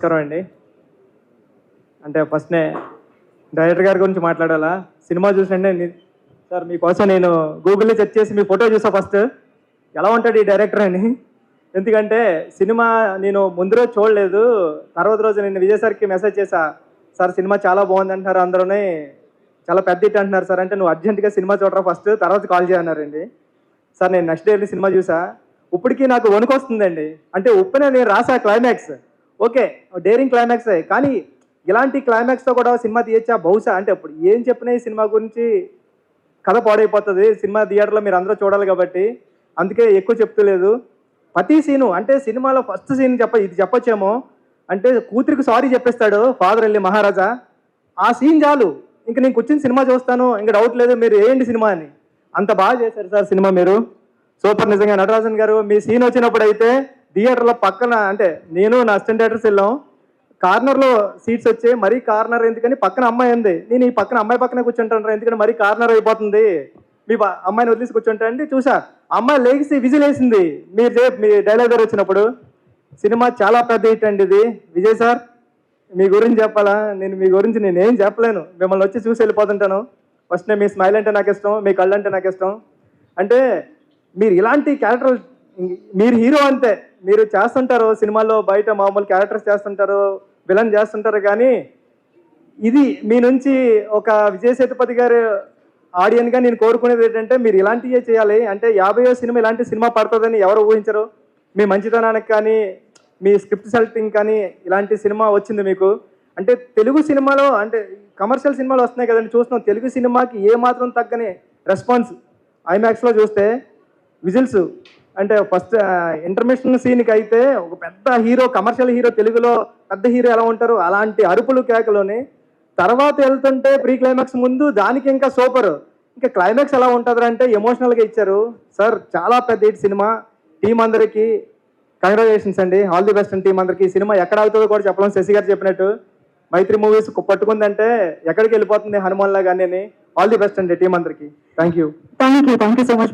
నమస్కారం అండి. అంటే ఫస్ట్నే డైరెక్టర్ గారి గురించి మాట్లాడాలా. సినిమా చూసండి సార్, మీకోసం నేను గూగుల్లో సెర్చ్ చేసి మీ ఫోటో చూసా ఫస్ట్. ఎలా ఉంటాడు ఈ డైరెక్టర్ అని. ఎందుకంటే సినిమా నేను ముందు రోజు చూడలేదు, తర్వాత రోజు నేను విజయ్ సార్కి మెసేజ్ చేశా, సార్ సినిమా చాలా బాగుంది అంటున్నారు అందరూనే, చాలా పెద్ద హిట్ అంటున్నారు సార్ అంటే, నువ్వు అర్జెంటుగా సినిమా చూడరా ఫస్ట్, తర్వాత కాల్ చేయన్నారండి. సార్ నేను నెక్స్ట్ డే వెళ్ళి సినిమా చూసా, ఇప్పటికీ నాకు వణుకు వస్తుందండి. అంటే ఉప్పునే నేను రాసా క్లైమాక్స్, ఓకే డేరింగ్ క్లైమాక్సే, కానీ ఇలాంటి క్లైమాక్స్తో కూడా సినిమా తీయచ్చా బహుశా. అంటే ఇప్పుడు ఏం చెప్పినా ఈ సినిమా గురించి కథ పాడైపోతుంది. సినిమా థియేటర్లో మీరు అందరూ చూడాలి కాబట్టి అందుకే ఎక్కువ చెప్తలేదు. ప్రతి సీను అంటే సినిమాలో ఫస్ట్ సీన్ ఇది చెప్పొచ్చేమో, అంటే కూతురికి సారీ చెప్పేస్తాడు ఫాదర్ వెళ్ళి మహారాజా, ఆ సీన్ చాలు ఇంక నేను కూర్చొని సినిమా చూస్తాను, ఇంకా డౌట్ లేదు మీరు వేయండి సినిమా అని. అంత బాగా చేశారు సార్ సినిమా, మీరు సూపర్. నిజంగా నటరాజన్ గారు మీ సీన్ వచ్చినప్పుడు అయితే థియేటర్లో పక్కన, అంటే నేను నా అసిస్టెంట్ డైరెక్టర్స్ వెళ్ళాం, కార్నర్లో సీట్స్ వచ్చాయి. మరీ కార్నర్ ఎందుకని, పక్కన అమ్మాయి ఉంది, నేను ఈ పక్కన అమ్మాయి పక్కనే కూర్చుంటాను ఎందుకంటే మరీ కార్నర్ అయిపోతుంది, మీ అమ్మాయిని వదిలేసి కూర్చుంటా అండి. చూసా అమ్మాయి లేచి విజిల్ వేసింది మీ డైలాగ్ గారు వచ్చినప్పుడు. సినిమా చాలా పెద్ద హిట్ అండి ఇది. విజయ్ సార్ మీ గురించి చెప్పాలా, మీ గురించి నేనేం చెప్పలేను, మిమ్మల్ని వచ్చి చూసి వెళ్ళిపోతుంటాను. ఫస్ట్ మీ స్మైల్ అంటే నాకు ఇష్టం, మీ కళ్ళు అంటే నాకు ఇష్టం. అంటే మీరు ఇలాంటి క్యారెక్టర్, మీరు హీరో అంతే, మీరు చేస్తుంటారు సినిమాల్లో, బయట మామూలు క్యారెక్టర్స్ చేస్తుంటారు, విలన్ చేస్తుంటారు, కానీ ఇది మీ నుంచి ఒక విజయ్ సేతుపతి గారు ఆడియన్గా నేను కోరుకునేది ఏంటంటే, మీరు ఇలాంటివే చేయాలి. అంటే 50వ సినిమా ఇలాంటి సినిమా పడుతుందని ఎవరు ఊహించరు. మీ మంచితనానికి కానీ, మీ స్క్రిప్ట్ సెలెక్టింగ్ కానీ ఇలాంటి సినిమా వచ్చింది మీకు. అంటే తెలుగు సినిమాలో, అంటే కమర్షియల్ సినిమాలు వస్తున్నాయి కదండి చూస్తున్నాం, తెలుగు సినిమాకి ఏమాత్రం తగ్గని రెస్పాన్స్. ఐమాక్స్లో చూస్తే విజిల్స్, అంటే ఫస్ట్ ఇంటర్మిషన్ సీన్కి అయితే ఒక పెద్ద హీరో, కమర్షియల్ హీరో, తెలుగులో పెద్ద హీరో ఎలా ఉంటారు అలాంటి అరుపులు కేకలోని, తర్వాత వెళ్తుంటే ప్రీ క్లైమాక్స్ ముందు దానికి ఇంకా సూపర్, ఇంకా క్లైమాక్స్ ఎలా ఉంటుంది అంటే ఎమోషనల్గా ఇచ్చారు సార్. చాలా పెద్ద హిట్ సినిమా. టీం అందరికీ కంగ్రాచులేషన్స్ అండి, ఆల్ ది బెస్ట్ అండి టీం అందరికీ. ఈ సినిమా ఎక్కడ అవుతుందో కూడా చెప్పలేం. శశి గారు చెప్పినట్టు మైత్రి మూవీస్ పట్టుకుందంటే ఎక్కడికి వెళ్ళిపోతుంది హనుమాన్ లాగా అని. ఆల్ ది బెస్ట్ అండి టీం అందరికీ. Thank you so much.